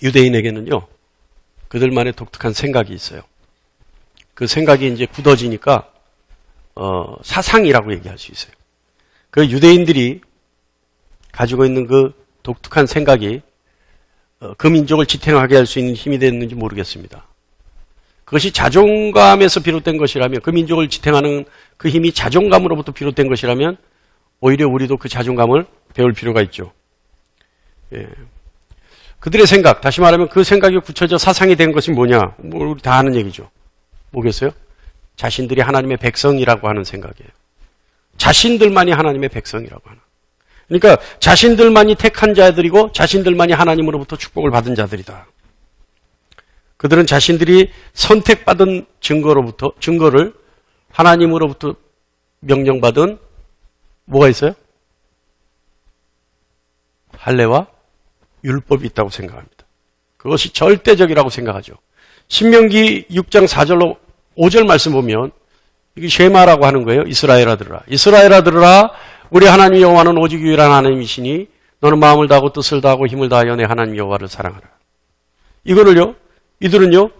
유대인에게는요, 그들만의 독특한 생각이 있어요. 그 생각이 이제 굳어지니까, 사상이라고 얘기할 수 있어요. 그 유대인들이 가지고 있는 그 독특한 생각이 그 민족을 지탱하게 할 수 있는 힘이 됐는지 모르겠습니다. 그것이 자존감에서 비롯된 것이라면, 그 민족을 지탱하는 그 힘이 자존감으로부터 비롯된 것이라면 오히려 우리도 그 자존감을 배울 필요가 있죠. 예. 그들의 생각, 다시 말하면 그 생각이 굳혀져 사상이 된 것이 뭐냐? 우리 다 아는 얘기죠. 뭐겠어요? 자신들이 하나님의 백성이라고 하는 생각이에요. 자신들만이 하나님의 백성이라고 하는. 그러니까 자신들만이 택한 자들이고 자신들만이 하나님으로부터 축복을 받은 자들이다. 그들은 자신들이 선택받은 증거를 하나님으로부터 명령받은 뭐가 있어요? 할례와 율법이 있다고 생각합니다. 그것이 절대적이라고 생각하죠. 신명기 6장 4절로 5절 말씀 보면 이게 쉐마라고 하는 거예요. 이스라엘아 들으라. 이스라엘아 들으라. 우리 하나님 여호와는 오직 유일한 하나님이시니 너는 마음을 다하고 뜻을 다하고 힘을 다하여 내 하나님 여호와를 사랑하라. 이거를요. 이들은요.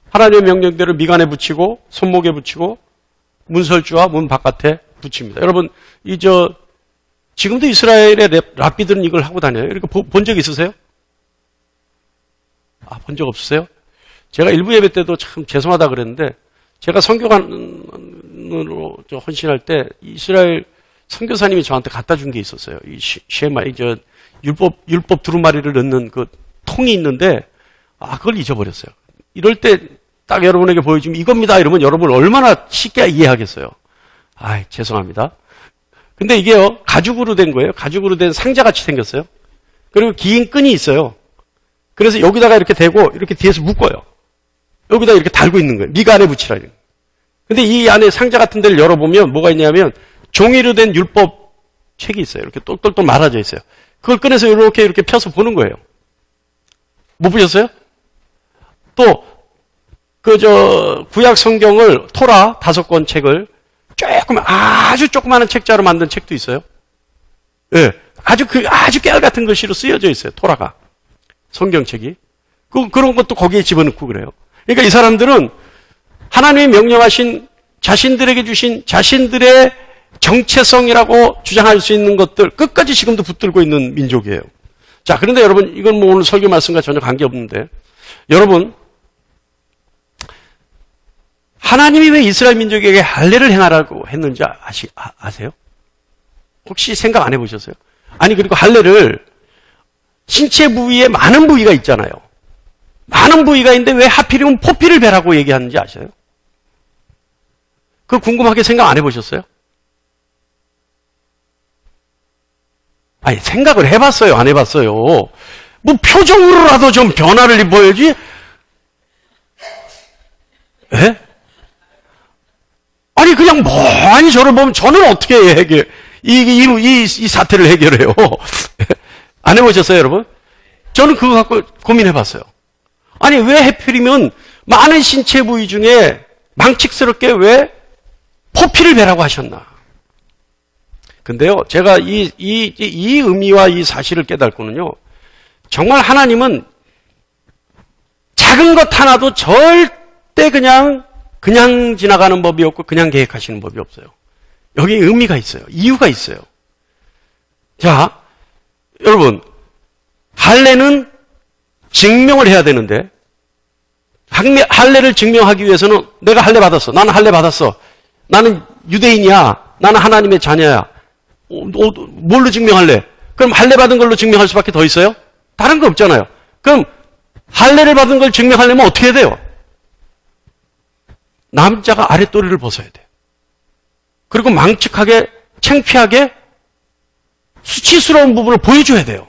하나님의 명령대로 미간에 붙이고 손목에 붙이고 문설주와 문 바깥에 붙입니다. 여러분 지금도 이스라엘의 랍비들은 이걸 하고 다녀요. 이렇게 본 적 있으세요? 본 적 없으세요? 제가 일부 예배 때도 참 죄송하다 그랬는데 제가 선교관으로 헌신할 때 이스라엘 선교사님이 저한테 갖다 준 게 있었어요. 이 쉐마, 율법 두루마리를 넣는 그 통이 있는데 그걸 잊어버렸어요. 이럴 때 딱 여러분에게 보여주면 이겁니다. 이러면 여러분 얼마나 쉽게 이해하겠어요. 죄송합니다. 근데 이게요, 가죽으로 된 거예요. 가죽으로 된 상자같이 생겼어요. 그리고 긴 끈이 있어요. 그래서 여기다가 이렇게 대고 이렇게 뒤에서 묶어요. 여기다 이렇게 달고 있는 거예요. 미간에 붙이라. 근데 이 안에 상자 같은 데를 열어보면 뭐가 있냐면 종이로 된 율법 책이 있어요. 이렇게 똘똘똘 말아져 있어요. 그걸 꺼내서 이렇게 펴서 보는 거예요. 못 보셨어요? 또 구약 성경을 토라 5권 책을 아주 조그마한 책자로 만든 책도 있어요. 예. 아주 깨알 같은 글씨로 쓰여져 있어요. 토라가. 성경책이. 그런 것도 거기에 집어넣고 그래요. 그러니까 이 사람들은 하나님이 명령하신 자신들에게 주신 자신들의 정체성이라고 주장할 수 있는 것들 끝까지 지금도 붙들고 있는 민족이에요. 자, 그런데 여러분, 이건 오늘 설교 말씀과 전혀 관계없는데, 여러분, 하나님이 왜 이스라엘 민족에게 할례를 행하라고 했는지 아세요? 혹시 생각 안 해보셨어요? 그리고 할례를 신체 부위에 많은 부위가 있잖아요. 많은 부위가 있는데 왜 하필이면 포피를 베라고 얘기하는지 아세요? 그거 궁금하게 생각 안 해보셨어요? 생각을 해봤어요? 안 해봤어요? 뭐 표정으로라도 좀 변화를 입어야지. 예? 그냥 멍하니 저를 보면 저는 어떻게 이 사태를 해결해요? 안 해보셨어요, 여러분? 저는 그거 갖고 고민해봤어요. 왜 하필이면 많은 신체 부위 중에 망측스럽게 왜 포피를 베라고 하셨나? 근데요, 제가 이 의미와 이 사실을 깨닫고는요, 정말 하나님은 작은 것 하나도 절대 그냥 지나가는 법이 없고 그냥 계획하시는 법이 없어요. 여기에 의미가 있어요. 이유가 있어요. 자, 여러분, 할례는 증명을 해야 되는데, 할례를 증명하기 위해서는 내가 할례 받았어. 나는 할례 받았어. 나는 유대인이야. 나는 하나님의 자녀야. 뭘로 증명할래? 그럼 할례 받은 걸로 증명할 수밖에 더 있어요? 다른 거 없잖아요. 그럼 할례를 받은 걸 증명하려면 어떻게 해야 돼요? 남자가 아랫도리를 벗어야 돼요. 그리고 망측하게, 창피하게 수치스러운 부분을 보여줘야 돼요.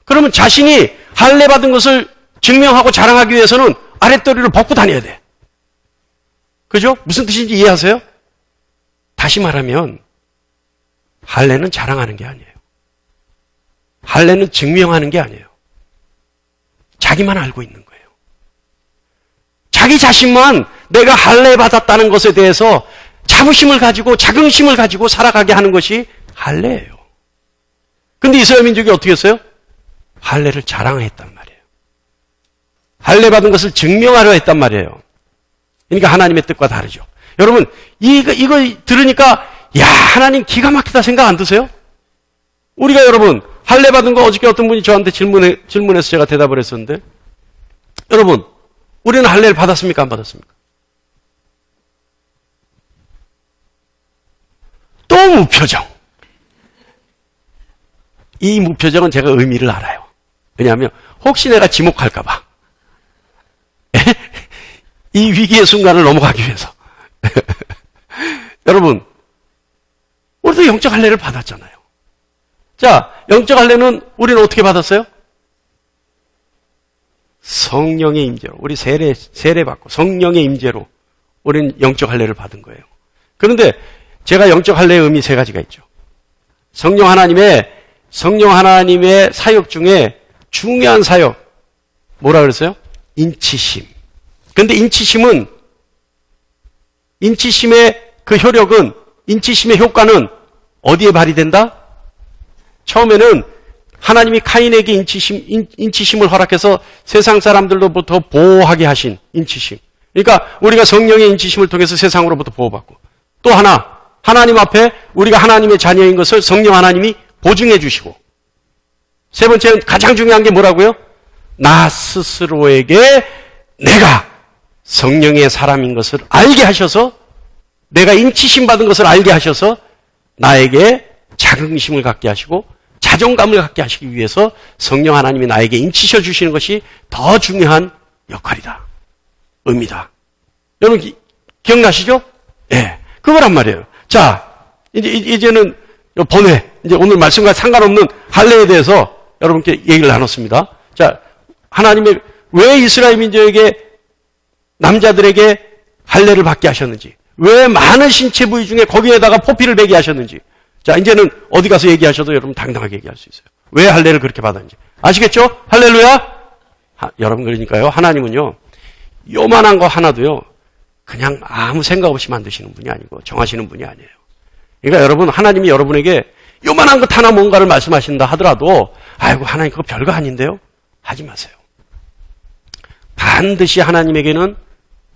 그러면 자신이 할례 받은 것을 증명하고 자랑하기 위해서는 아랫도리를 벗고 다녀야 돼. 그죠? 무슨 뜻인지 이해하세요? 다시 말하면 할례는 자랑하는 게 아니에요. 할례는 증명하는 게 아니에요. 자기만 알고 있는 거예요. 자기 자신만 내가 할례 받았다는 것에 대해서 자부심을 가지고 자긍심을 가지고 살아가게 하는 것이 할례예요. 근데 이스라엘 민족이 어떻게 했어요? 할례를 자랑했단 말이에요. 할례 받은 것을 증명하려 했단 말이에요. 그러니까 하나님의 뜻과 다르죠. 여러분, 이거 들으니까, 야, 하나님 기가 막히다 생각 안 드세요? 우리가 여러분, 할례 받은 거 어저께 어떤 분이 저한테 질문해서 제가 대답을 했었는데, 여러분, 우리는 할례를 받았습니까? 안 받았습니까? 또 무표정. 이 무표정은 제가 의미를 알아요. 왜냐하면 혹시 내가 지목할까봐. 이 위기의 순간을 넘어가기 위해서. 여러분, 우리도 영적 할례를 받았잖아요. 자, 영적 할례는 우리는 어떻게 받았어요? 성령의 임재로. 우리 세례 받고 성령의 임재로 우리는 영적 할례를 받은 거예요. 그런데 제가 영적 할례의 의미 세 가지가 있죠. 성령 하나님의 사역 중에 중요한 사역, 뭐라 그랬어요? 인치심. 그런데 인치심의 그 효력은, 인치심의 효과는 어디에 발휘된다? 처음에는 하나님이 카인에게 인치심을 허락해서 세상 사람들로부터 보호하게 하신 인치심. 그러니까 우리가 성령의 인치심을 통해서 세상으로부터 보호받고, 또 하나님 앞에 우리가 하나님의 자녀인 것을 성령 하나님이 보증해 주시고, 세 번째는 가장 중요한 게 뭐라고요? 나 스스로에게 내가 성령의 사람인 것을 알게 하셔서, 내가 인치심 받은 것을 알게 하셔서 나에게 자긍심을 갖게 하시고 자존감을 갖게 하시기 위해서 성령 하나님이 나에게 인치셔 주시는 것이 더 중요한 역할이다. 의미다. 여러분 기억나시죠? 예. 네, 그거란 말이에요. 자, 이제는 번외, 이제 오늘 말씀과 상관없는 할례에 대해서 여러분께 얘기를 나눴습니다. 자, 하나님의 왜 이스라엘 민족에게, 남자들에게 할례를 받게 하셨는지, 왜 많은 신체 부위 중에 거기에다가 포피를 베게 하셨는지, 자, 이제는 어디 가서 얘기하셔도 여러분 당당하게 얘기할 수 있어요. 왜 할례를 그렇게 받았는지. 아시겠죠? 할렐루야? 여러분, 그러니까요, 하나님은요, 요만한 거 하나도요, 그냥 아무 생각 없이 만드시는 분이 아니고 정하시는 분이 아니에요. 그러니까 여러분, 하나님이 여러분에게 요만한 것 하나 뭔가를 말씀하신다 하더라도, 아이고, 하나님 그거 별거 아닌데요? 하지 마세요. 반드시 하나님에게는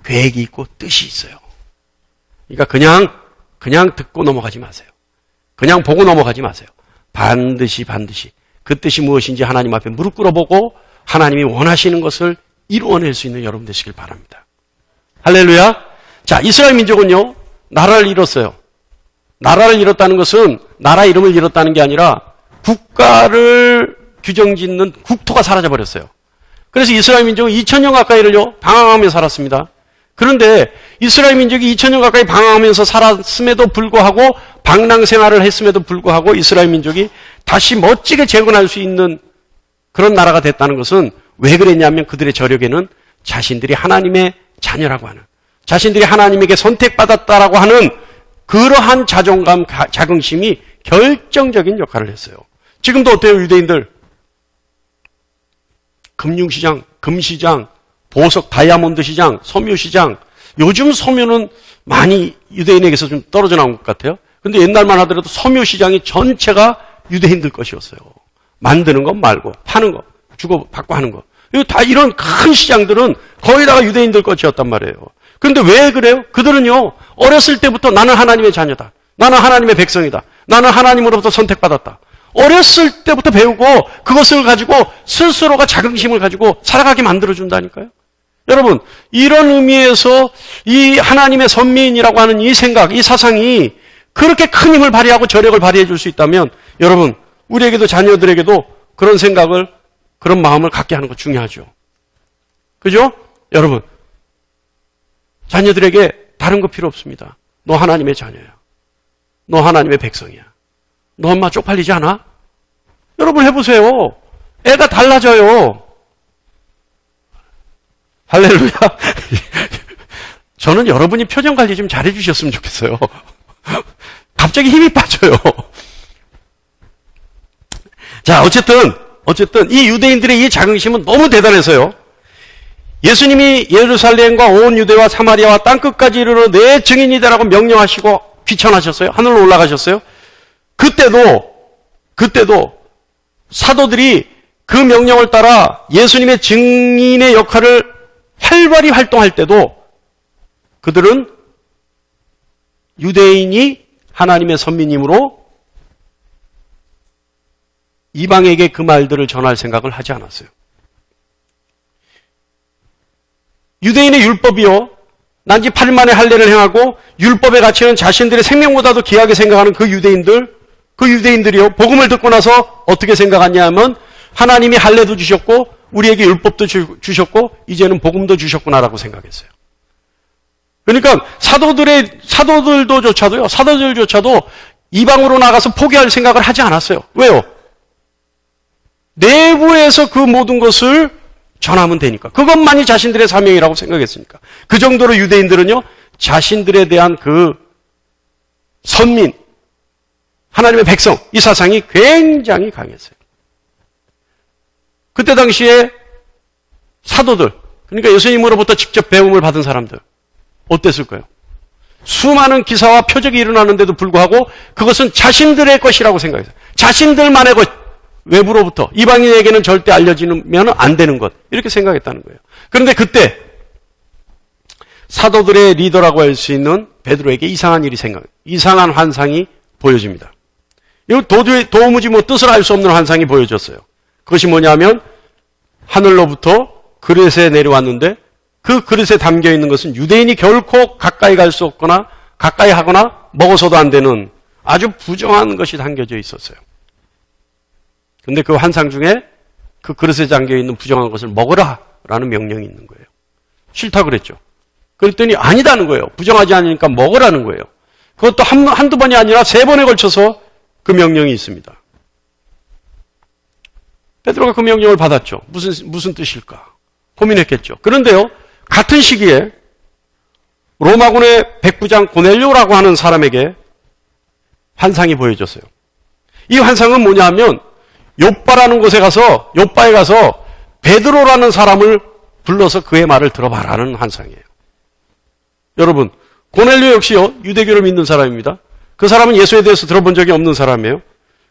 계획이 있고 뜻이 있어요. 그러니까 그냥 듣고 넘어가지 마세요. 그냥 보고 넘어가지 마세요. 반드시 그 뜻이 무엇인지 하나님 앞에 무릎 꿇어보고 하나님이 원하시는 것을 이루어낼 수 있는 여러분 되시길 바랍니다. 할렐루야. 자, 이스라엘 민족은요, 나라를 잃었어요. 나라를 잃었다는 것은 나라 이름을 잃었다는 게 아니라 국가를 규정짓는 국토가 사라져버렸어요. 그래서 이스라엘 민족은 2000년 가까이를요, 방황하며 살았습니다. 그런데 이스라엘 민족이 2000년 가까이 방황하면서 살았음에도 불구하고, 방랑 생활을 했음에도 불구하고 이스라엘 민족이 다시 멋지게 재건할 수 있는 그런 나라가 됐다는 것은 왜 그랬냐면, 그들의 저력에는 자신들이 하나님의 자녀라고 하는, 자신들이 하나님에게 선택받았다라고 하는 그러한 자존감, 자긍심이 결정적인 역할을 했어요. 지금도 어때요, 유대인들? 금융시장, 금시장, 보석, 다이아몬드 시장, 섬유 시장. 요즘 섬유는 많이 유대인에게서 좀 떨어져 나온 것 같아요. 근데 옛날만 하더라도 섬유 시장이 전체가 유대인들 것이었어요. 만드는 것 말고, 파는 거, 주고받고 하는 거. 다 이런 큰 시장들은 거의 다가 유대인들 것이었단 말이에요. 그런데 왜 그래요? 그들은요, 어렸을 때부터 나는 하나님의 자녀다. 나는 하나님의 백성이다. 나는 하나님으로부터 선택받았다. 어렸을 때부터 배우고 그것을 가지고 스스로가 자긍심을 가지고 살아가게 만들어준다니까요. 여러분, 이런 의미에서 이 하나님의 선민이라고 하는 이 생각, 이 사상이 그렇게 큰 힘을 발휘하고 저력을 발휘해 줄 수 있다면, 여러분, 우리에게도 자녀들에게도 그런 생각을, 그런 마음을 갖게 하는 거 중요하죠. 그죠? 여러분, 자녀들에게 다른 거 필요 없습니다. 너 하나님의 자녀야. 너 하나님의 백성이야. 너 엄마 쪽팔리지 않아? 여러분 해보세요. 애가 달라져요. 할렐루야. 저는 여러분이 표정 관리 좀 잘해 주셨으면 좋겠어요. 갑자기 힘이 빠져요. 자, 어쨌든 이 유대인들의 이 자긍심은 너무 대단해서요. 예수님이 예루살렘과 온 유대와 사마리아와 땅끝까지 이르러 내 증인이 되라고 명령하시고 귀천하셨어요. 하늘로 올라가셨어요. 그때도 사도들이 그 명령을 따라 예수님의 증인의 역할을 활발히 활동할 때도 그들은 유대인이 하나님의 선민이므로 이방에게 그 말들을 전할 생각을 하지 않았어요. 유대인의 율법이요, 난지 8일 만에 할례를 행하고 율법의 가치는 자신들의 생명보다도 귀하게 생각하는 그 유대인들이요, 복음을 듣고 나서 어떻게 생각하냐면 하나님이 할례도 주셨고 우리에게 율법도 주셨고 이제는 복음도 주셨구나라고 생각했어요. 그러니까 사도들조차도 이방으로 나가서 포기할 생각을 하지 않았어요. 왜요? 내부에서 그 모든 것을 전하면 되니까. 그것만이 자신들의 사명이라고 생각했으니까. 그 정도로 유대인들은요, 자신들에 대한 그 선민, 하나님의 백성, 이 사상이 굉장히 강했어요. 그때 당시에 사도들, 그러니까 예수님으로부터 직접 배움을 받은 사람들, 어땠을까요? 수많은 기사와 표적이 일어나는데도 불구하고 그것은 자신들의 것이라고 생각했어요. 자신들만의 것, 외부로부터 이방인에게는 절대 알려지면 안 되는 것, 이렇게 생각했다는 거예요. 그런데 그때 사도들의 리더라고 할 수 있는 베드로에게 이상한 환상이 보여집니다. 이거 도무지 뜻을 알 수 없는 환상이 보여졌어요. 그것이 뭐냐면 하늘로부터 그릇에 내려왔는데 그 그릇에 담겨 있는 것은 유대인이 결코 가까이 갈 수 없거나 가까이 하거나 먹어서도 안 되는 아주 부정한 것이 담겨져 있었어요. 근데 그 환상 중에 그 그릇에 담겨 있는 부정한 것을 먹으라 라는 명령이 있는 거예요. 싫다 그랬죠. 그랬더니 아니다는 거예요. 부정하지 않으니까 먹으라는 거예요. 그것도 한두 번이 아니라 3번에 걸쳐서 그 명령이 있습니다. 베드로가 그 명령을 받았죠. 무슨 뜻일까? 고민했겠죠. 그런데요, 같은 시기에 로마군의 백부장 고넬료라고 하는 사람에게 환상이 보여졌어요. 이 환상은 뭐냐면 욥바라는 곳에 가서, 욥바에 가서 베드로라는 사람을 불러서 그의 말을 들어봐라는 환상이에요. 여러분, 고넬료 역시요, 유대교를 믿는 사람입니다. 그 사람은 예수에 대해서 들어본 적이 없는 사람이에요.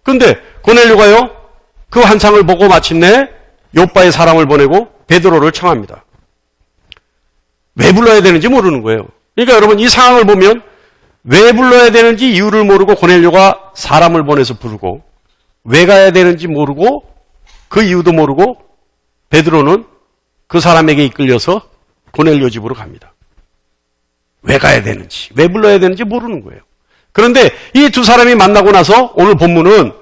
그런데 고넬료가요, 그 환상을 보고 마침내 욥바의 사람을 보내고 베드로를 청합니다. 왜 불러야 되는지 모르는 거예요. 그러니까 여러분, 이 상황을 보면 왜 불러야 되는지 이유를 모르고 고넬료가 사람을 보내서 부르고, 왜 가야 되는지 모르고 그 이유도 모르고 베드로는 그 사람에게 이끌려서 고넬료 집으로 갑니다. 왜 가야 되는지, 왜 불러야 되는지 모르는 거예요. 그런데 이 두 사람이 만나고 나서 오늘 본문은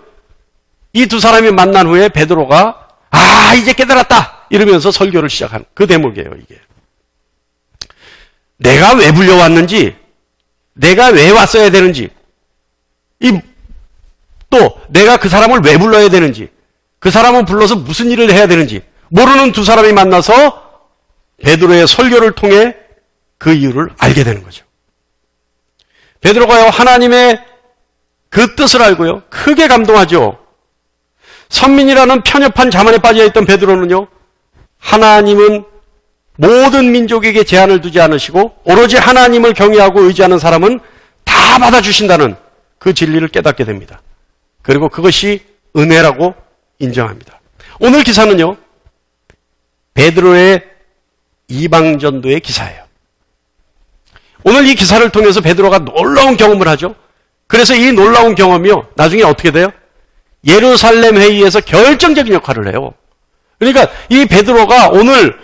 이 두 사람이 만난 후에 베드로가 이제 깨달았다 이러면서 설교를 시작한 그 대목이에요. 이게 내가 왜 불려왔는지, 내가 왜 왔어야 되는지, 또 내가 그 사람을 왜 불러야 되는지, 그 사람을 불러서 무슨 일을 해야 되는지 모르는 두 사람이 만나서 베드로의 설교를 통해 그 이유를 알게 되는 거죠. 베드로가요, 하나님의 그 뜻을 알고요, 크게 감동하죠. 선민이라는 편협한 자만에 빠져있던 베드로는요, 하나님은 모든 민족에게 제한을 두지 않으시고 오로지 하나님을 경외하고 의지하는 사람은 다 받아주신다는 그 진리를 깨닫게 됩니다. 그리고 그것이 은혜라고 인정합니다. 오늘 기사는요, 베드로의 이방전도의 기사예요. 오늘 이 기사를 통해서 베드로가 놀라운 경험을 하죠. 그래서 이 놀라운 경험이요, 나중에 어떻게 돼요? 예루살렘 회의에서 결정적인 역할을 해요. 그러니까 이 베드로가 오늘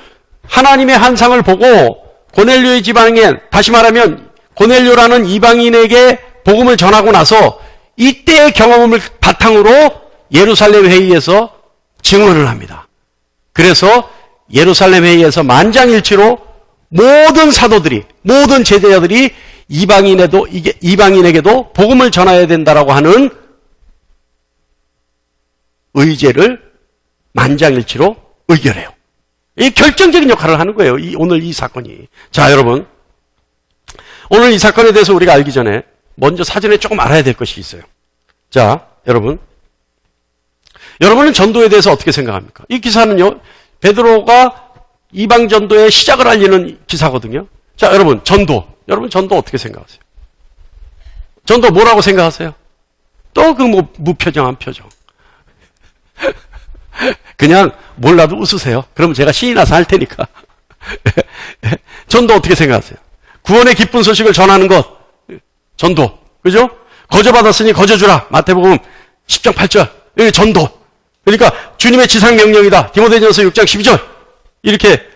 하나님의 환상을 보고 고넬료의 지방에, 다시 말하면 고넬료라는 이방인에게 복음을 전하고 나서 이때의 경험을 바탕으로 예루살렘 회의에서 증언을 합니다. 그래서 예루살렘 회의에서 만장일치로 모든 사도들이, 모든 제자들이 이방인에게도 복음을 전해야 된다라고 하는 의제를 만장일치로 의결해요. 이 결정적인 역할을 하는 거예요. 오늘 이 사건이. 자, 여러분, 오늘 이 사건에 대해서 우리가 알기 전에 먼저 사전에 조금 알아야 될 것이 있어요. 자, 여러분은 전도에 대해서 어떻게 생각합니까? 이 기사는요, 베드로가 이방 전도의 시작을 알리는 기사거든요. 자, 여러분 전도 어떻게 생각하세요? 전도 뭐라고 생각하세요? 또 그 무표정한 표정. 그냥 몰라도 웃으세요. 그럼 제가 신이 나서 할 테니까. 전도 어떻게 생각하세요? 구원의 기쁜 소식을 전하는 것. 전도. 그죠? 거저받았으니 거저주라. 마태복음 10장 8절. 여기 전도. 그러니까 주님의 지상 명령이다. 디모데전서 6장 12절. 이렇게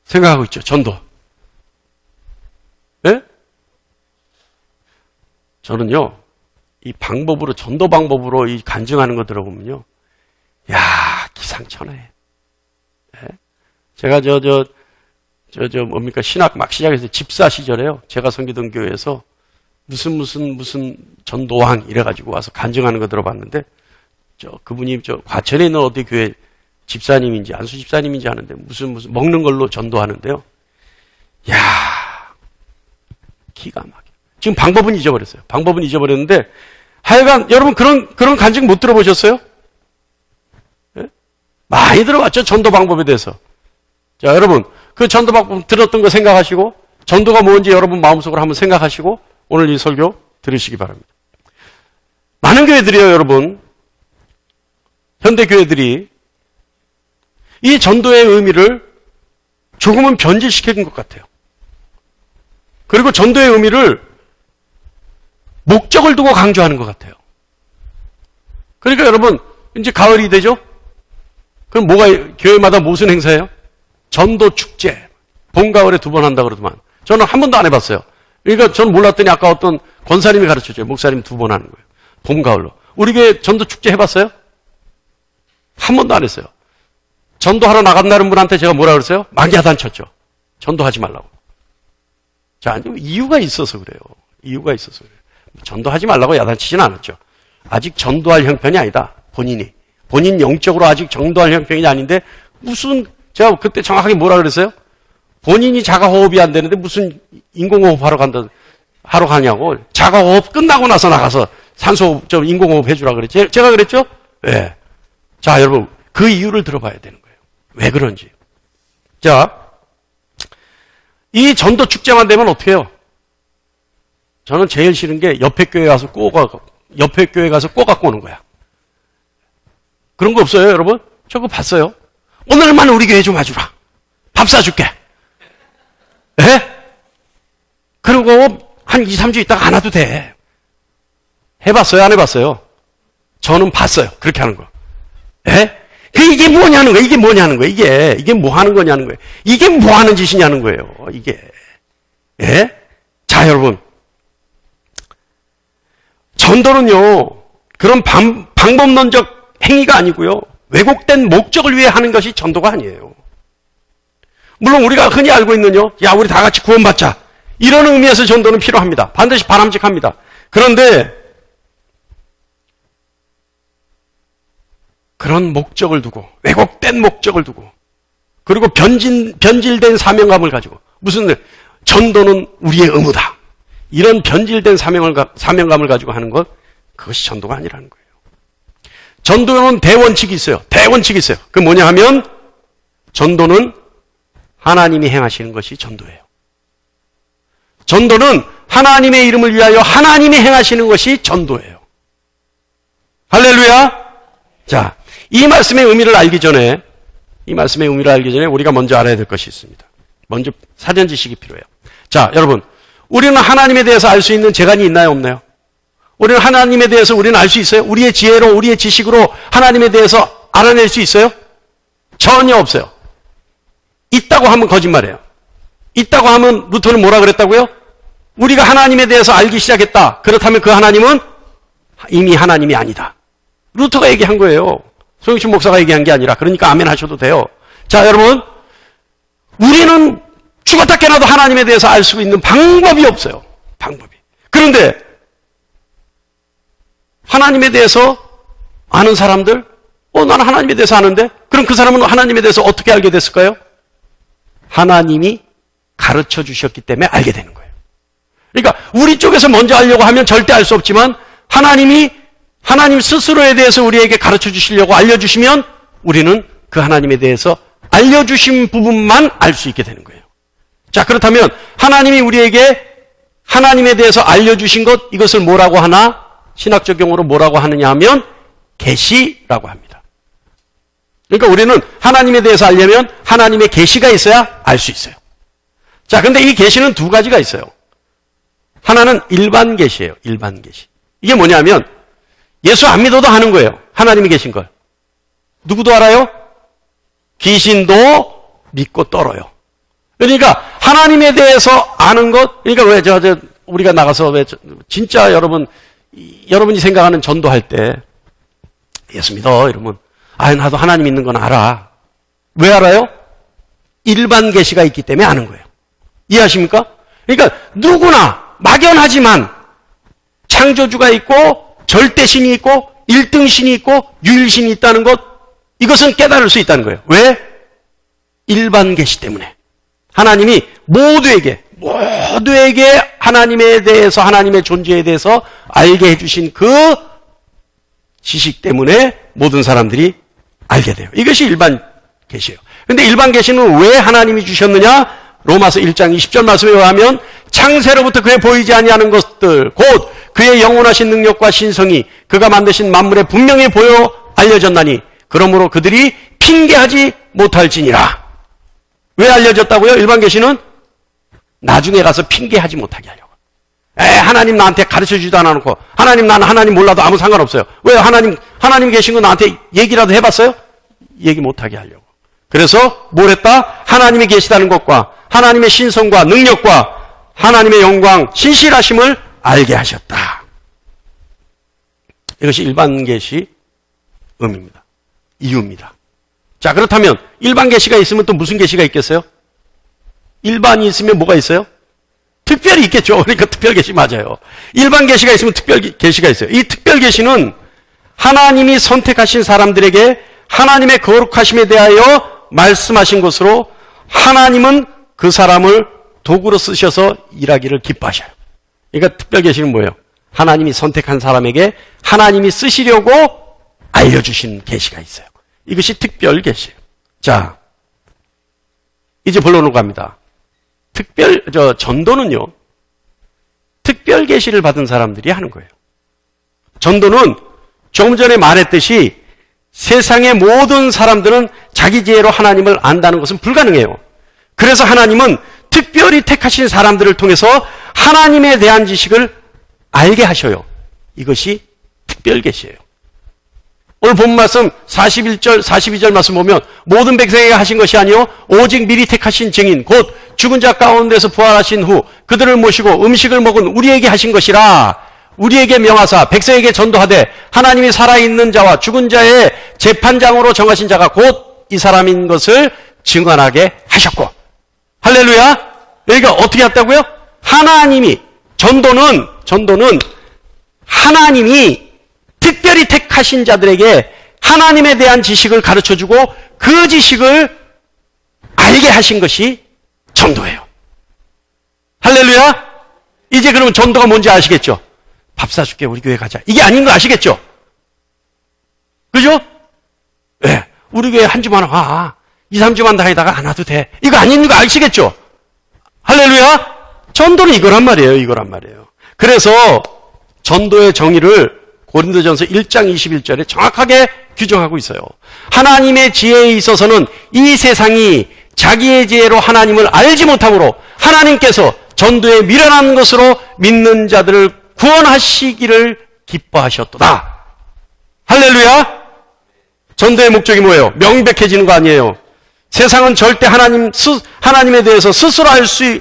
생각하고 있죠. 전도. 예? 저는요, 이 방법으로, 전도 방법으로 이 간증하는 거 들어보면요, 야, 기상천외. 예? 제가 뭡니까, 신학 막 시작해서 집사 시절에요. 제가 섬기던 교회에서 무슨 전도왕 이래가지고 와서 간증하는 거 들어봤는데, 그분이 과천에 있는 어디 교회 집사님인지 안수 집사님인지 아는데 무슨 먹는 걸로 전도하는데요. 야, 기가 막혀. 지금 방법은 잊어버렸어요. 방법은 잊어버렸는데 하여간 여러분 그런 간증 못 들어보셨어요? 네? 많이 들어봤죠. 전도 방법에 대해서. 자, 여러분 그 전도 방법 들었던 거 생각하시고 전도가 뭔지 여러분 마음속으로 한번 생각하시고 오늘 이 설교 들으시기 바랍니다. 많은 교회들이요, 여러분. 현대 교회들이 이 전도의 의미를 조금은 변질시킨 것 같아요. 그리고 전도의 의미를 목적을 두고 강조하는 것 같아요. 그러니까 여러분, 이제 가을이 되죠? 그럼 교회마다 무슨 행사예요? 전도 축제. 봄, 가을에 2번 한다고 그러더만. 저는 한 번도 안 해봤어요. 그러니까 저는 몰랐더니 아까 어떤 권사님이 가르쳐줘요. 목사님 2번 하는 거예요. 봄, 가을로. 우리 교회 전도 축제 해봤어요? 한 번도 안 했어요. 전도하러 나간다는 분한테 제가 뭐라 그랬어요? 막 야단쳤죠. 전도하지 말라고. 자, 이유가 있어서 그래요. 이유가 있어서 그래요. 전도하지 말라고 야단치진 않았죠. 아직 전도할 형편이 아니다. 본인 영적으로 아직 전도할 형편이 아닌데 제가 그때 정확하게 뭐라 그랬어요? 본인이 자가호흡이 안 되는데 무슨 인공호흡 하러 가냐고. 자가호흡 끝나고 나서 나가서 산소호흡, 인공호흡 해주라 그랬지. 제가 그랬죠? 네. 자, 여러분, 그 이유를 들어봐야 되는 거예요. 왜 그런지. 자, 이 전도 축제만 되면 어떻게 해요? 저는 제일 싫은 게 옆에 교회 가서 꼬 갖고 오는 거야. 그런 거 없어요, 여러분? 저 그거 봤어요. 오늘만 우리 교회 좀 와주라. 밥 사줄게. 예? 그리고 한 2, 3주 있다가 안 와도 돼. 해봤어요, 안 해봤어요? 저는 봤어요, 그렇게 하는 거. 예? 이게 뭐냐는 거예요. 이게 뭐냐는 거예요. 이게 뭐 하는 거냐는 거예요. 이게 뭐 하는 짓이냐는 거예요. 이게. 예? 자, 여러분. 전도는요, 그런 방법론적 행위가 아니고요. 왜곡된 목적을 위해 하는 것이 전도가 아니에요. 물론 우리가 흔히 알고 있는요. 야, 우리 다 같이 구원받자. 이런 의미에서 전도는 필요합니다. 반드시 바람직합니다. 그런데 그런 목적을 두고, 왜곡된 목적을 두고, 그리고 변질된 사명감을 가지고, 전도는 우리의 의무다. 이런 변질된 사명감을 가지고 하는 것, 그것이 전도가 아니라는 거예요. 전도는 대원칙이 있어요. 대원칙이 있어요. 그게 뭐냐 하면, 전도는 하나님이 행하시는 것이 전도예요. 전도는 하나님의 이름을 위하여 하나님이 행하시는 것이 전도예요. 할렐루야! 자, 이 말씀의 의미를 알기 전에 우리가 먼저 알아야 될 것이 있습니다. 먼저 사전 지식이 필요해요. 자, 여러분, 우리는 하나님에 대해서 알 수 있는 재간이 있나요, 없나요? 우리는 하나님에 대해서 우리는 알 수 있어요? 우리의 지혜로, 우리의 지식으로 하나님에 대해서 알아낼 수 있어요? 전혀 없어요. 있다고 하면 거짓말이에요. 있다고 하면 루터는 뭐라 그랬다고요? 우리가 하나님에 대해서 알기 시작했다. 그렇다면 그 하나님은 이미 하나님이 아니다. 루터가 얘기한 거예요. 소영신 목사가 얘기한 게 아니라. 그러니까 아멘 하셔도 돼요. 자, 여러분, 우리는 죽었다 깨어나도 하나님에 대해서 알 수 있는 방법이 없어요. 방법이. 그런데 하나님에 대해서 아는 사람들, 나는 하나님에 대해서 아는데, 그럼 그 사람은 하나님에 대해서 어떻게 알게 됐을까요? 하나님이 가르쳐 주셨기 때문에 알게 되는 거예요. 그러니까 우리 쪽에서 먼저 알려고 하면 절대 알 수 없지만 하나님 스스로에 대해서 우리에게 가르쳐 주시려고 알려주시면 우리는 그 하나님에 대해서 알려주신 부분만 알 수 있게 되는 거예요. 자, 그렇다면 하나님이 우리에게 하나님에 대해서 알려주신 것, 이것을 뭐라고 하나? 신학적 용어로 뭐라고 하느냐 하면 계시라고 합니다. 그러니까 우리는 하나님에 대해서 알려면 하나님의 계시가 있어야 알 수 있어요. 자, 근데 이 계시는 두 가지가 있어요. 하나는 일반 계시예요. 일반 계시. 이게 뭐냐면 예수 안 믿어도 하는 거예요. 하나님이 계신 걸. 누구도 알아요? 귀신도 믿고 떨어요. 그러니까 하나님에 대해서 아는 것, 그러니까 왜 우리가 나가서 왜 진짜 여러분이 생각하는 전도할 때 예수 믿어 이러면 나도 하나님 있는 건 알아. 왜 알아요? 일반 계시가 있기 때문에 아는 거예요. 이해하십니까? 그러니까 누구나 막연하지만 창조주가 있고 절대신이 있고 1등신이 있고 유일신이 있다는 것, 이것은 깨달을 수 있다는 거예요. 왜? 일반 계시 때문에. 하나님이 모두에게 하나님에 대해서, 하나님의 존재에 대해서 알게 해주신 그 지식 때문에 모든 사람들이 알게 돼요. 이것이 일반 계시예요. 그런데 일반 계시는 왜 하나님이 주셨느냐? 로마서 1장 20절 말씀에 의하면 창세로부터 그의 보이지 아니하는 것들 곧 그의 영원하신 능력과 신성이 그가 만드신 만물에 분명히 보여 알려졌나니 그러므로 그들이 핑계하지 못할지니라. 왜 알려졌다고요? 일반 계시는 나중에 가서 핑계하지 못하게 하려고. 하나님 나한테 가르쳐주지도 않아놓고 하나님 나는 하나님 몰라도 아무 상관없어요. 왜 하나님 계신 거 나한테 얘기라도 해봤어요? 얘기 못하게 하려고. 그래서 뭘 했다? 하나님이 계시다는 것과 하나님의 신성과 능력과 하나님의 영광, 신실하심을 알게 하셨다. 이것이 일반 계시 의미입니다. 이유입니다. 자, 그렇다면 일반 계시가 있으면 또 무슨 계시가 있겠어요? 일반이 있으면 뭐가 있어요? 특별히 있겠죠. 그러니까 특별 계시 맞아요. 일반 계시가 있으면 특별 계시가 있어요. 이 특별 계시는 하나님이 선택하신 사람들에게 하나님의 거룩하심에 대하여 말씀하신 것으로 하나님은 그 사람을 도구로 쓰셔서 일하기를 기뻐하셔요. 그러니까 특별 계시는 뭐예요? 하나님이 선택한 사람에게 하나님이 쓰시려고 알려주신 계시가 있어요. 이것이 특별 계시예요. 자, 이제 본론으로 갑니다. 전도는요, 특별 계시를 받은 사람들이 하는 거예요. 전도는 조금 전에 말했듯이 세상의 모든 사람들은 자기 지혜로 하나님을 안다는 것은 불가능해요. 그래서 하나님은 특별히 택하신 사람들을 통해서 하나님에 대한 지식을 알게 하셔요. 이것이 특별 계시예요. 오늘 본 말씀 41절, 42절 말씀 보면 모든 백성에게 하신 것이 아니요 오직 미리 택하신 증인 곧 죽은 자 가운데서 부활하신 후 그들을 모시고 음식을 먹은 우리에게 하신 것이라. 우리에게 명하사 백성에게 전도하되 하나님이 살아있는 자와 죽은 자의 재판장으로 정하신 자가 곧 이 사람인 것을 증언하게 하셨고. 할렐루야. 여기가 어떻게 했다고요? 하나님이 전도는 하나님이 특별히 택하신 자들에게 하나님에 대한 지식을 가르쳐주고 그 지식을 알게 하신 것이 전도예요. 할렐루야. 이제 그러면 전도가 뭔지 아시겠죠? 밥 사줄게 우리 교회 가자. 이게 아닌 거 아시겠죠? 그죠? 네. 우리 교회 한 주만 와. 2, 3주만 다니다가 안 와도 돼. 이거 아닌 거 아시겠죠? 할렐루야. 전도는 이거란 말이에요. 그래서 전도의 정의를 고린도전서 1장 21절에 정확하게 규정하고 있어요. 하나님의 지혜에 있어서는 이 세상이 자기의 지혜로 하나님을 알지 못하므로 하나님께서 전도에 미련한 것으로 믿는 자들을 구원하시기를 기뻐하셨도다. 할렐루야. 전도의 목적이 뭐예요? 명백해지는 거 아니에요. 세상은 절대 하나님에 대해서 스스로 알 수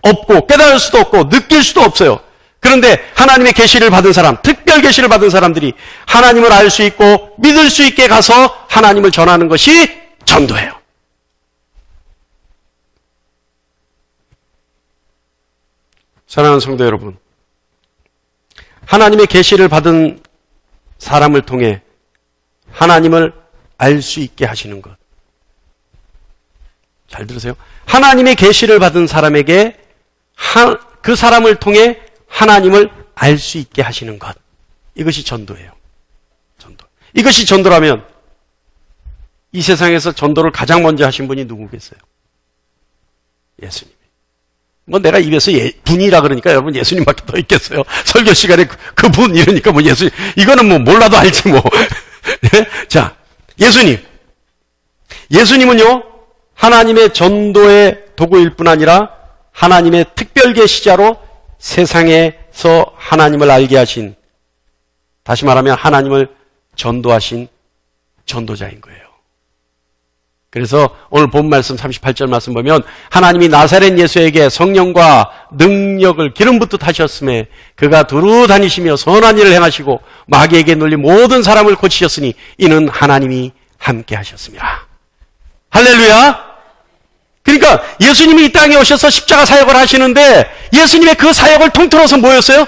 없고 깨달을 수도 없고 느낄 수도 없어요. 그런데 하나님의 계시를 받은 사람, 특별 계시를 받은 사람들이 하나님을 알 수 있고 믿을 수 있게 가서 하나님을 전하는 것이 전도예요. 사랑하는 성도 여러분, 하나님의 계시를 받은 사람을 통해 하나님을 알 수 있게 하시는 것. 잘 들으세요. 하나님의 계시를 받은 사람에게 그 사람을 통해 하나님을 알 수 있게 하시는 것. 이것이 전도예요. 전도. 이것이 전도라면 이 세상에서 전도를 가장 먼저 하신 분이 누구겠어요? 예수님. 뭐 내가 입에서 분이라 그러니까 여러분 예수님밖에 더 있겠어요. 설교 시간에 그분 이러니까 뭐 예수님. 이거는 뭐 몰라도 알지 뭐. 자, 예수님. 예수님은요, 하나님의 전도의 도구일 뿐 아니라 하나님의 특별 계시자로 세상에서 하나님을 알게 하신, 다시 말하면 하나님을 전도하신 전도자인 거예요. 그래서 오늘 본 말씀 38절 말씀 보면 하나님이 나사렛 예수에게 성령과 능력을 기름 붓듯 하셨음에 그가 두루 다니시며 선한 일을 행하시고 마귀에게 눌린 모든 사람을 고치셨으니 이는 하나님이 함께 하셨습니다. 할렐루야. 그러니까 예수님이 이 땅에 오셔서 십자가 사역을 하시는데 예수님의 그 사역을 통틀어서 뭐였어요?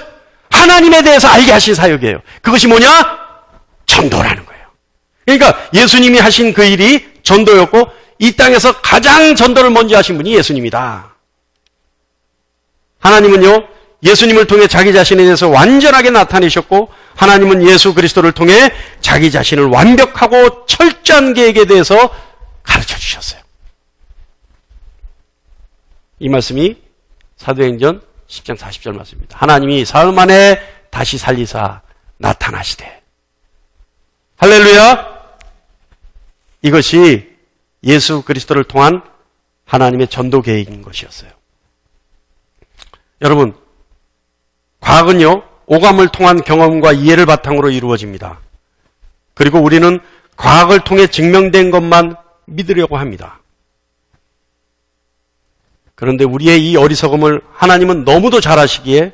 하나님에 대해서 알게 하신 사역이에요. 그것이 뭐냐? 전도라는 거예요. 그러니까 예수님이 하신 그 일이 전도였고 이 땅에서 가장 전도를 먼저 하신 분이 예수님이다. 하나님은요, 예수님을 통해 자기 자신에 대해서 완전하게 나타내셨고 하나님은 예수 그리스도를 통해 자기 자신을 완벽하고 철저한 계획에 대해서 가르쳐 주셨어요. 이 말씀이 사도행전 10장 40절 말씀입니다. 하나님이 사흘 만에 다시 살리사 나타나시되. 할렐루야. 이것이 예수 그리스도를 통한 하나님의 전도 계획인 것이었어요. 여러분, 과학은요, 오감을 통한 경험과 이해를 바탕으로 이루어집니다. 그리고 우리는 과학을 통해 증명된 것만 믿으려고 합니다. 그런데 우리의 이 어리석음을 하나님은 너무도 잘 아시기에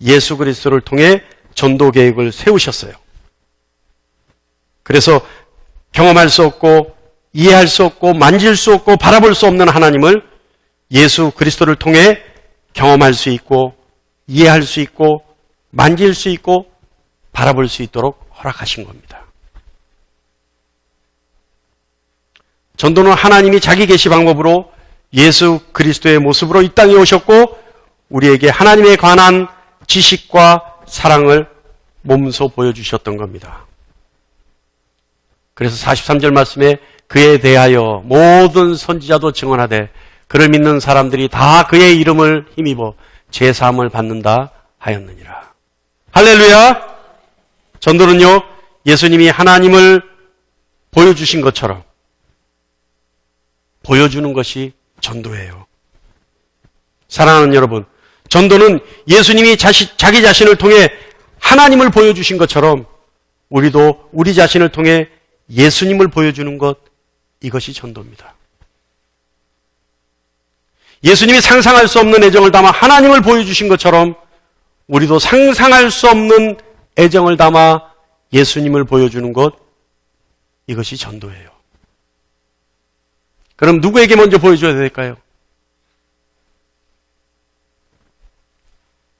예수 그리스도를 통해 전도 계획을 세우셨어요. 그래서 경험할 수 없고 이해할 수 없고 만질 수 없고 바라볼 수 없는 하나님을 예수 그리스도를 통해 경험할 수 있고 이해할 수 있고 만질 수 있고 바라볼 수 있도록 허락하신 겁니다. 전도는 하나님이 자기 계시 방법으로 예수 그리스도의 모습으로 이 땅에 오셨고 우리에게 하나님에 관한 지식과 사랑을 몸소 보여주셨던 겁니다. 그래서 43절 말씀에 그에 대하여 모든 선지자도 증언하되 그를 믿는 사람들이 다 그의 이름을 힘입어 제사함을 받는다 하였느니라. 할렐루야. 전도는요, 예수님이 하나님을 보여주신 것처럼 보여주는 것이 전도예요. 사랑하는 여러분, 전도는 예수님이 자기 자신을 통해 하나님을 보여주신 것처럼 우리도 우리 자신을 통해 예수님을 보여주는 것, 이것이 전도입니다. 예수님이 상상할 수 없는 애정을 담아 하나님을 보여주신 것처럼 우리도 상상할 수 없는 애정을 담아 예수님을 보여주는 것, 이것이 전도예요. 그럼 누구에게 먼저 보여줘야 될까요?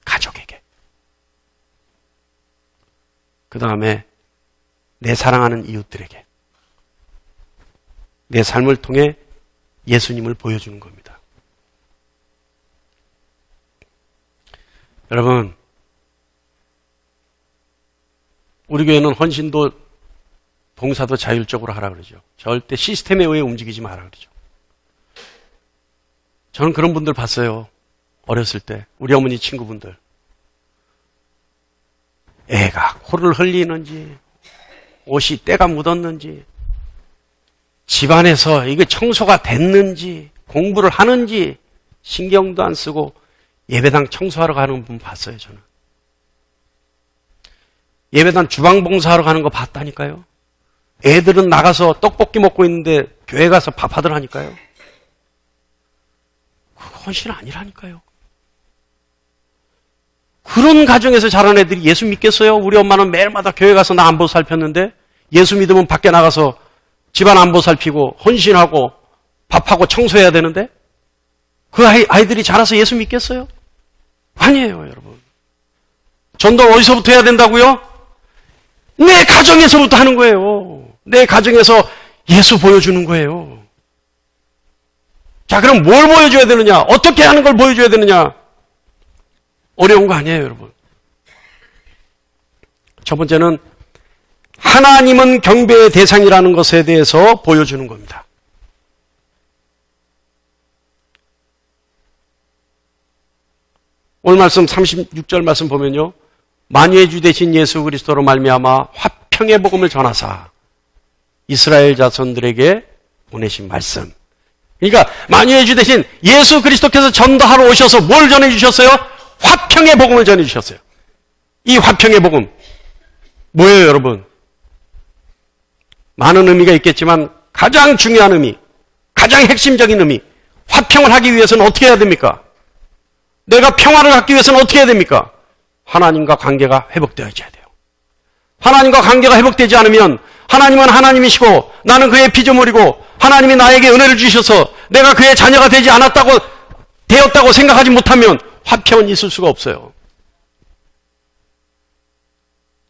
가족에게. 그 다음에 내 사랑하는 이웃들에게. 내 삶을 통해 예수님을 보여주는 겁니다. 여러분, 우리 교회는 헌신도 봉사도 자율적으로 하라 그러죠. 절대 시스템에 의해 움직이지 마라 그러죠. 저는 그런 분들 봤어요. 어렸을 때 우리 어머니 친구분들. 애가 코를 흘리는지 옷이 때가 묻었는지 집안에서 이게 청소가 됐는지 공부를 하는지 신경도 안 쓰고 예배당 청소하러 가는 분 봤어요. 저는. 예배당 주방 봉사하러 가는 거 봤다니까요. 애들은 나가서 떡볶이 먹고 있는데 교회 가서 밥하더라니까요. 그거 헌신 아니라니까요. 그런 가정에서 자란 애들이 예수 믿겠어요? 우리 엄마는 매일마다 교회 가서 나 안보 살폈는데 예수 믿으면 밖에 나가서 집안 안보 살피고 헌신하고 밥하고 청소해야 되는데 그 아이들이 자라서 예수 믿겠어요? 아니에요, 여러분. 전도 어디서부터 해야 된다고요? 내 가정에서부터 하는 거예요. 내 가정에서 예수 보여주는 거예요. 자, 그럼 뭘 보여줘야 되느냐? 어떻게 하는 걸 보여줘야 되느냐? 어려운 거 아니에요, 여러분. 첫 번째는 하나님은 경배의 대상이라는 것에 대해서 보여주는 겁니다. 오늘 말씀 36절 말씀 보면요. 만유의 주 되신 예수 그리스도로 말미암아 화평의 복음을 전하사 이스라엘 자손들에게 보내신 말씀. 그러니까 만유의 주 대신 예수 그리스도께서 전도하러 오셔서 뭘 전해주셨어요? 화평의 복음을 전해주셨어요. 이 화평의 복음 뭐예요, 여러분? 많은 의미가 있겠지만 가장 중요한 의미, 가장 핵심적인 의미, 화평을 하기 위해서는 어떻게 해야 됩니까? 내가 평화를 갖기 위해서는 어떻게 해야 됩니까? 하나님과 관계가 회복되어야 돼요. 하나님과 관계가 회복되지 않으면 하나님은 하나님이시고 나는 그의 피조물이고 하나님이 나에게 은혜를 주셔서 내가 그의 자녀가 되지 않았다고 되었다고 생각하지 못하면 화평은 있을 수가 없어요.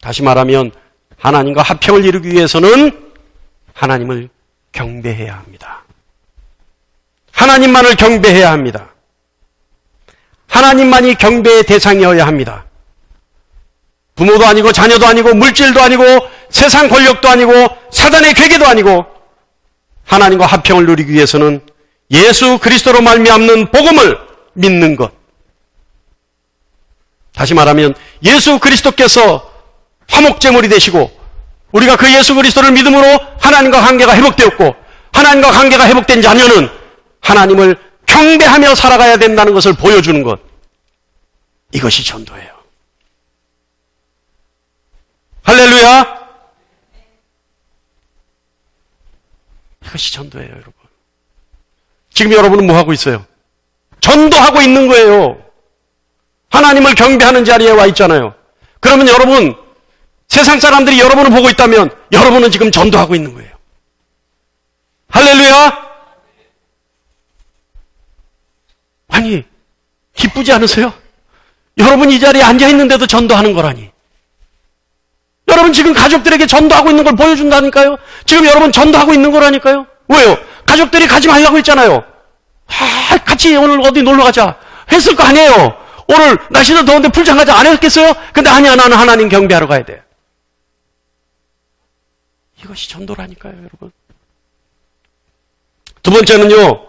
다시 말하면 하나님과 화평을 이루기 위해서는 하나님을 경배해야 합니다. 하나님만을 경배해야 합니다. 하나님만이 경배의 대상이어야 합니다. 부모도 아니고 자녀도 아니고 물질도 아니고 세상 권력도 아니고 사단의 괴계도 아니고 하나님과 화평을 누리기 위해서는 예수 그리스도로 말미암는 복음을 믿는 것. 다시 말하면 예수 그리스도께서 화목제물이 되시고 우리가 그 예수 그리스도를 믿음으로 하나님과 관계가 회복되었고 하나님과 관계가 회복된 자녀는 하나님을 경배하며 살아가야 된다는 것을 보여주는 것. 이것이 전도예요. 할렐루야! 이것이 전도예요, 여러분. 지금 여러분은 뭐 하고 있어요? 전도하고 있는 거예요. 하나님을 경배하는 자리에 와 있잖아요. 그러면 여러분, 세상 사람들이 여러분을 보고 있다면 여러분은 지금 전도하고 있는 거예요. 할렐루야! 아니, 기쁘지 않으세요? 여러분 이 자리에 앉아 있는데도 전도하는 거라니. 여러분 지금 가족들에게 전도하고 있는 걸 보여준다니까요. 지금 여러분 전도하고 있는 거라니까요. 왜요? 가족들이 가지 말라고 했잖아요. 같이 오늘 어디 놀러 가자 했을 거 아니에요. 오늘 날씨도 더운데 풀장 가자 안 했겠어요? 근데 아니야, 나는 하나님 경배하러 가야 돼. 이것이 전도라니까요, 여러분. 두 번째는요,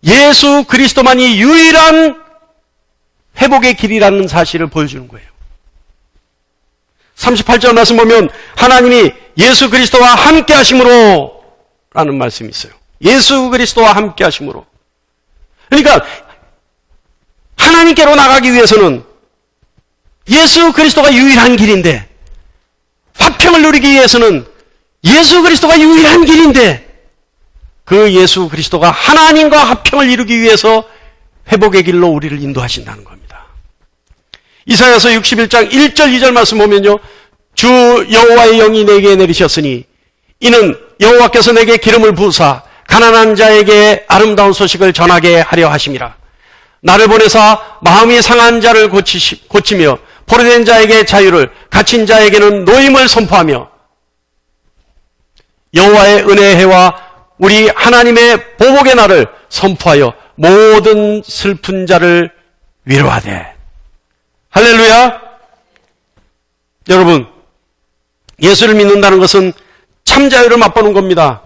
예수 그리스도만이 유일한 회복의 길이라는 사실을 보여주는 거예요. 38절 말씀 보면 하나님이 예수 그리스도와 함께 하심으로 라는 말씀이 있어요. 예수 그리스도와 함께 하심으로. 그러니까 하나님께로 나가기 위해서는 예수 그리스도가 유일한 길인데, 화평을 누리기 위해서는 예수 그리스도가 유일한 길인데, 그 예수 그리스도가 하나님과 화평을 이루기 위해서 회복의 길로 우리를 인도하신다는 겁니다. 이사야서 61장 1절 2절 말씀 보면요, 주 여호와의 영이 내게 내리셨으니 이는 여호와께서 내게 기름을 부으사 가난한 자에게 아름다운 소식을 전하게 하려 하심이라. 나를 보내사 마음이 상한 자를 고치며 포로된 자에게 자유를, 갇힌 자에게는 노임을 선포하며 여호와의 은혜의 해와 우리 하나님의 보복의 날을 선포하여 모든 슬픈 자를 위로하되. 할렐루야! 여러분, 예수를 믿는다는 것은 참 자유를 맛보는 겁니다.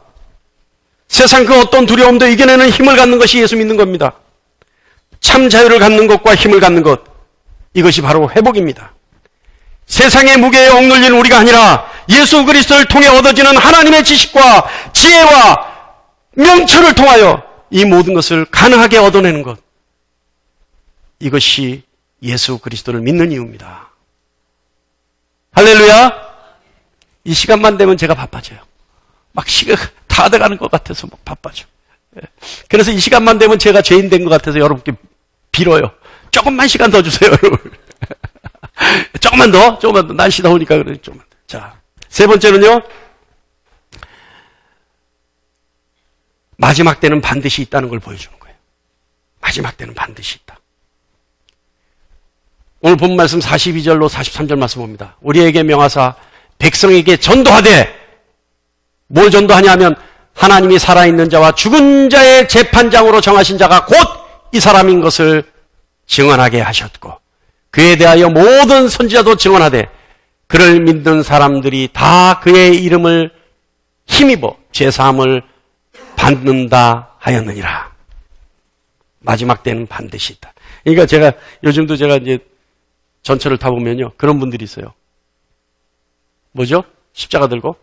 세상 그 어떤 두려움도 이겨내는 힘을 갖는 것이 예수 믿는 겁니다. 참 자유를 갖는 것과 힘을 갖는 것, 이것이 바로 회복입니다. 세상의 무게에 억눌린 우리가 아니라 예수 그리스도를 통해 얻어지는 하나님의 지식과 지혜와 명철을 통하여 이 모든 것을 가능하게 얻어내는 것, 이것이 예수 그리스도를 믿는 이유입니다. 할렐루야! 이 시간만 되면 제가 바빠져요. 막 시간 다 돼가는 것 같아서 막 바빠져. 그래서 이 시간만 되면 제가 죄인 된 것 같아서 여러분께 빌어요. 조금만 시간 더 주세요, 여러분. 조금만 더. 날씨 더우니까 그래, 조금만 더. 자, 세 번째는요, 마지막 때는 반드시 있다는 걸 보여주는 거예요. 마지막 때는 반드시 있다. 오늘 본 말씀 42절로 43절 말씀 봅니다. 우리에게 명하사 백성에게 전도하되, 뭘 전도하냐 하면 하나님이 살아있는 자와 죽은 자의 재판장으로 정하신 자가 곧 이 사람인 것을 증언하게 하셨고, 그에 대하여 모든 선지자도 증언하되 그를 믿는 사람들이 다 그의 이름을 힘입어 죄사함을 받는다 하였느니라. 마지막 때는 반드시 있다. 그러니까 요즘도 제가 이제 전철을 타보면요, 그런 분들이 있어요. 뭐죠? 십자가 들고?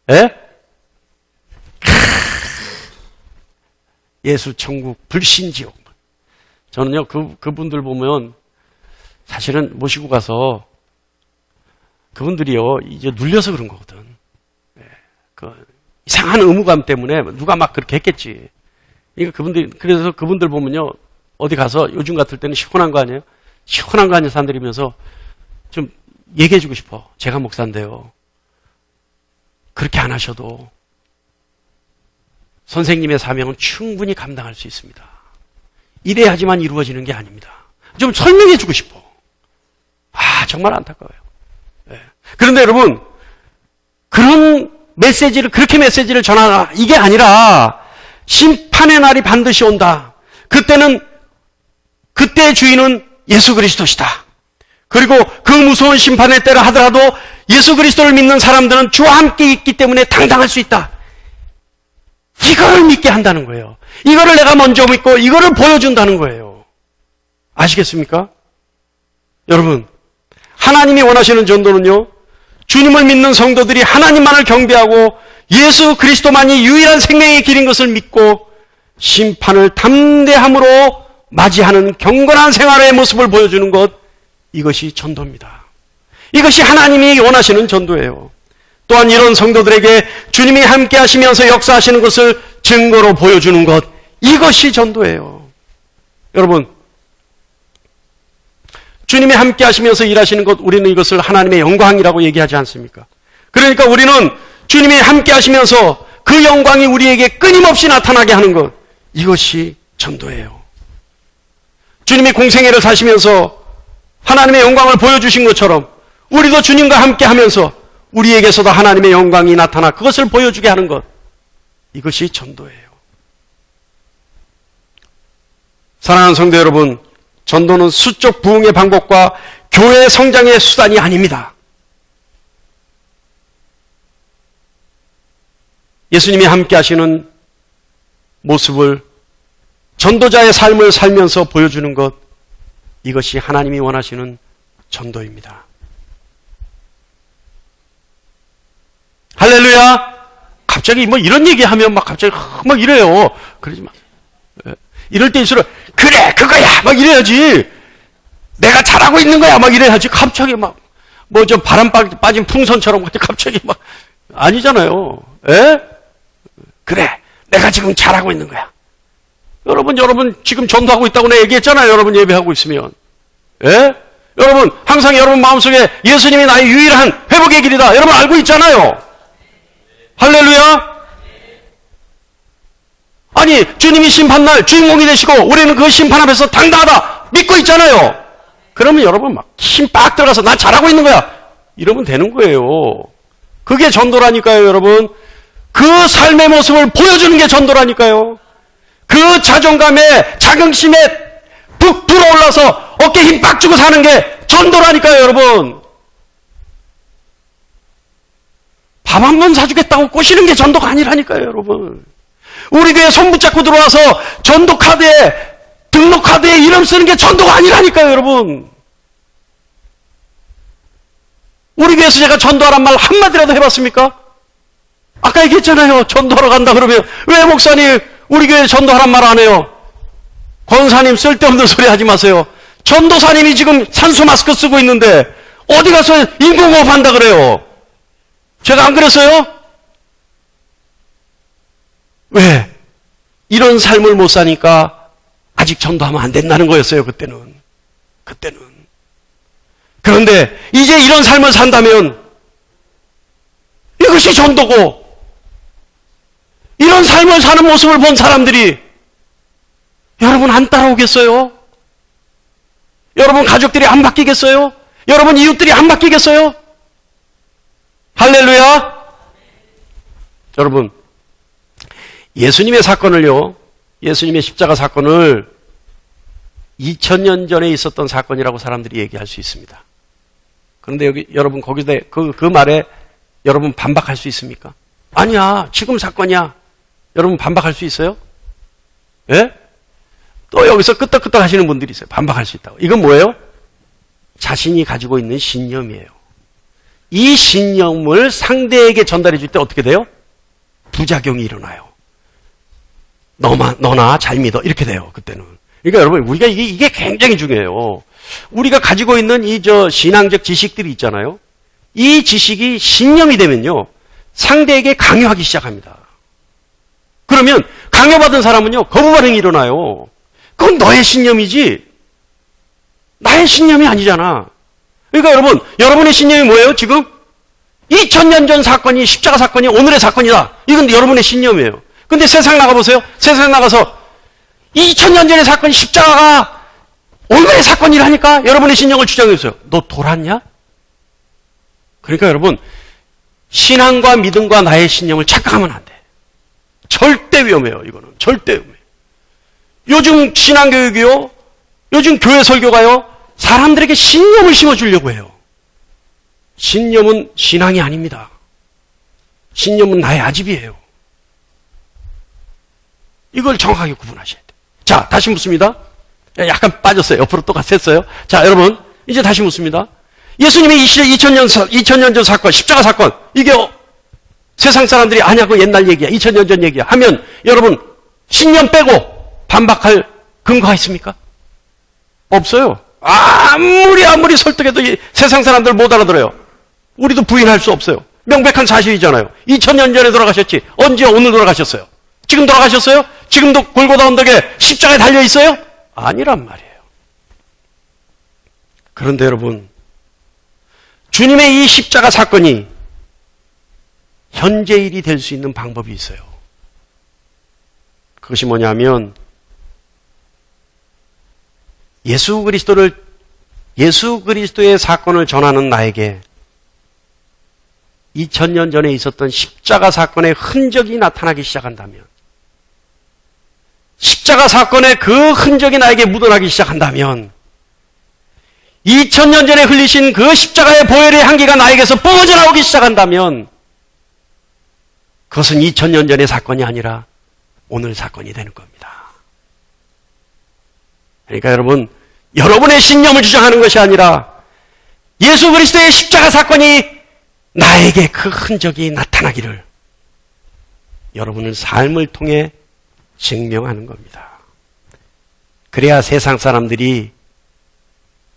예? 예수 천국 불신지옥. 저는요 그분들 보면 사실은 모시고 가서 그분들이요 이제 눌려서 그런 거거든. 그 이상한 의무감 때문에 누가 막 그렇게 했겠지. 그러니까 그래서 그분들 보면요 어디 가서 요즘 같을 때는 시원한 거 아니에요? 시원한 거 아니에요? 사람들이면서 좀 얘기해주고 싶어. 제가 목사인데요. 그렇게 안 하셔도 선생님의 사명은 충분히 감당할 수 있습니다. 이래야지만 이루어지는 게 아닙니다. 좀 설명해주고 싶어. 정말 안타까워요. 네. 그런데 여러분 그런 메시지를 그렇게 메시지를 전하라 이게 아니라 심판의 날이 반드시 온다. 그때의 주인은 예수 그리스도시다. 그리고 그 무서운 심판의 때를 하더라도 예수 그리스도를 믿는 사람들은 주와 함께 있기 때문에 당당할 수 있다. 이거를 믿게 한다는 거예요. 이거를 내가 먼저 믿고 이거를 보여준다는 거예요. 아시겠습니까? 여러분, 하나님이 원하시는 전도는요, 주님을 믿는 성도들이 하나님만을 경배하고 예수 그리스도만이 유일한 생명의 길인 것을 믿고 심판을 담대함으로 맞이하는 경건한 생활의 모습을 보여주는 것, 이것이 전도입니다. 이것이 하나님이 원하시는 전도예요. 또한 이런 성도들에게 주님이 함께 하시면서 역사하시는 것을 증거로 보여주는 것, 이것이 전도예요. 여러분, 주님이 함께 하시면서 일하시는 것, 우리는 이것을 하나님의 영광이라고 얘기하지 않습니까? 그러니까 우리는 주님이 함께 하시면서 그 영광이 우리에게 끊임없이 나타나게 하는 것, 이것이 전도예요. 주님이 공생애를 사시면서 하나님의 영광을 보여주신 것처럼 우리도 주님과 함께 하면서 우리에게서도 하나님의 영광이 나타나 그것을 보여주게 하는 것, 이것이 전도예요. 사랑하는 성도 여러분, 전도는 수적 부흥의 방법과 교회 성장의 수단이 아닙니다. 예수님이 함께 하시는 모습을 전도자의 삶을 살면서 보여주는 것, 이것이 하나님이 원하시는 전도입니다. 할렐루야! 갑자기 뭐 이런 얘기하면 막 갑자기 막 이래요. 그러지 마세요. 이럴 때일수록 그래 그거야 막 이래야지. 내가 잘하고 있는 거야 막 이래야지. 갑자기 막 뭐 좀 바람 빠진 풍선처럼 갑자기 막 아니잖아요. 에? 그래 내가 지금 잘하고 있는 거야. 여러분 지금 전도하고 있다고 내가 얘기했잖아요. 여러분 예배하고 있으면. 에? 여러분 항상 여러분 마음속에 예수님이 나의 유일한 회복의 길이다. 여러분 알고 있잖아요. 할렐루야. 아니 주님이 심판날 주인공이 되시고 우리는 그 심판 앞에서 당당하다 믿고 있잖아요. 그러면 여러분 막 힘 빡 들어가서 나 잘하고 있는 거야 이러면 되는 거예요. 그게 전도라니까요. 여러분 그 삶의 모습을 보여주는 게 전도라니까요. 그 자존감에 자긍심에 푹 불어올라서 어깨에 힘 빡 주고 사는 게 전도라니까요. 여러분 밥 한 번 사주겠다고 꼬시는 게 전도가 아니라니까요. 여러분 우리 교회 손 붙잡고 들어와서 전도 카드에 등록 카드에 이름 쓰는 게 전도가 아니라니까요. 여러분 우리 교회에서 제가 전도하란 말 한마디라도 해봤습니까? 아까 얘기했잖아요. 전도하러 간다 그러면 왜 목사님 우리 교회에 전도하란 말 안 해요? 권사님 쓸데없는 소리 하지 마세요. 전도사님이 지금 산수 마스크 쓰고 있는데 어디 가서 인공호흡 한다 그래요? 제가 안 그랬어요? 왜? 이런 삶을 못 사니까 아직 전도하면 안 된다는 거였어요. 그때는. 그런데 이제 이런 삶을 산다면 이것이 전도고, 이런 삶을 사는 모습을 본 사람들이 여러분 안 따라오겠어요? 여러분 가족들이 안 바뀌겠어요? 여러분 이웃들이 안 바뀌겠어요? 할렐루야. 여러분 예수님의 사건을요, 예수님의 십자가 사건을 2000년 전에 있었던 사건이라고 사람들이 얘기할 수 있습니다. 그런데 여기 여러분 거기서 그 말에 여러분 반박할 수 있습니까? 아니야, 지금 사건이야. 여러분 반박할 수 있어요? 예? 또 여기서 끄떡끄떡 하시는 분들이 있어요. 반박할 수 있다고. 이건 뭐예요? 자신이 가지고 있는 신념이에요. 이 신념을 상대에게 전달해 줄 때 어떻게 돼요? 부작용이 일어나요. 너나 잘 믿어. 이렇게 돼요, 그때는. 그러니까 여러분, 우리가 이게 굉장히 중요해요. 우리가 가지고 있는 신앙적 지식들이 있잖아요. 이 지식이 신념이 되면요, 상대에게 강요하기 시작합니다. 그러면 강요받은 사람은요, 거부 반응이 일어나요. 그건 너의 신념이지, 나의 신념이 아니잖아. 그러니까 여러분, 여러분의 신념이 뭐예요, 지금? 2000년 전 사건이, 십자가 사건이 오늘의 사건이다. 이건 여러분의 신념이에요. 근데 세상 나가보세요. 세상 나가서 2000년 전의 사건이 십자가가 오늘의 사건이라니까 여러분의 신념을 주장했어요. 너 돌았냐? 그러니까 여러분, 신앙과 믿음과 나의 신념을 착각하면 안 돼. 절대 위험해요, 이거는. 절대 위험해요. 요즘 신앙교육이요, 요즘 교회 설교가요, 사람들에게 신념을 심어주려고 해요. 신념은 신앙이 아닙니다. 신념은 나의 아집이에요. 이걸 정확하게 구분하셔야 돼요. 자, 다시 묻습니다. 약간 빠졌어요. 옆으로 또 갔었어요. 자, 여러분, 이제 다시 묻습니다. 예수님의 2000년 전 사건, 십자가 사건, 이게 세상 사람들이 아냐고 옛날 얘기야, 2000년 전 얘기야 하면 여러분, 신념 빼고 반박할 근거가 있습니까? 없어요. 아무리 설득해도 세상 사람들 못 알아들어요. 우리도 부인할 수 없어요. 명백한 사실이잖아요. 2000년 전에 돌아가셨지. 언제 오늘 돌아가셨어요? 지금 돌아가셨어요? 지금도 골고다 언덕에 십자가에 달려있어요? 아니란 말이에요. 그런데 여러분, 주님의 이 십자가 사건이 현재 일이 될 수 있는 방법이 있어요. 그것이 뭐냐면 예수 그리스도의 사건을 전하는 나에게 2000년 전에 있었던 십자가 사건의 흔적이 나타나기 시작한다면, 십자가 사건의 그 흔적이 나에게 묻어나기 시작한다면, 2000년 전에 흘리신 그 십자가의 보혈의 향기가 나에게서 뿜어져 나오기 시작한다면, 그것은 2000년 전의 사건이 아니라 오늘 사건이 되는 겁니다. 그러니까 여러분, 여러분의 신념을 주장하는 것이 아니라 예수 그리스도의 십자가 사건이 나에게 그 흔적이 나타나기를 여러분의 삶을 통해 증명하는 겁니다. 그래야 세상 사람들이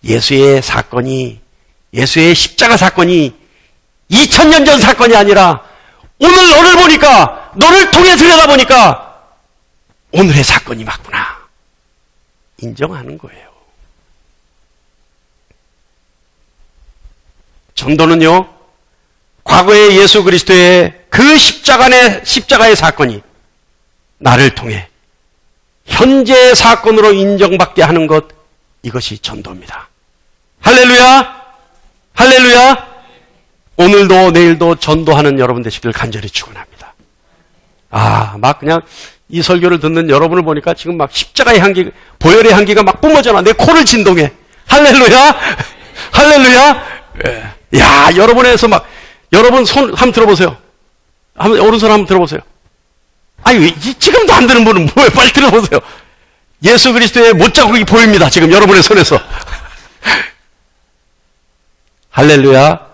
예수의 십자가 사건이 2000년 전 사건이 아니라 오늘 너를 보니까, 너를 통해 들여다보니까 오늘의 사건이 맞구나 인정하는 거예요. 전도는요, 과거의 예수 그리스도의 그 십자가의 사건이 나를 통해 현재의 사건으로 인정받게 하는 것, 이것이 전도입니다. 할렐루야! 할렐루야! 오늘도 내일도 전도하는 여러분 되시길 간절히 축원합니다. 막 그냥 이 설교를 듣는 여러분을 보니까 지금 막 십자가의 향기, 보혈의 향기가 막 뿜어져 나. 내 코를 진동해. 할렐루야! 할렐루야! 야, 여러분에서 막, 여러분 손 한번 들어보세요. 오른손 한번 들어보세요. 아니, 지금도 안 드는 분은 뭐예요? 빨리 들어보세요. 예수 그리스도의 못자국이 보입니다. 지금 여러분의 손에서. 할렐루야.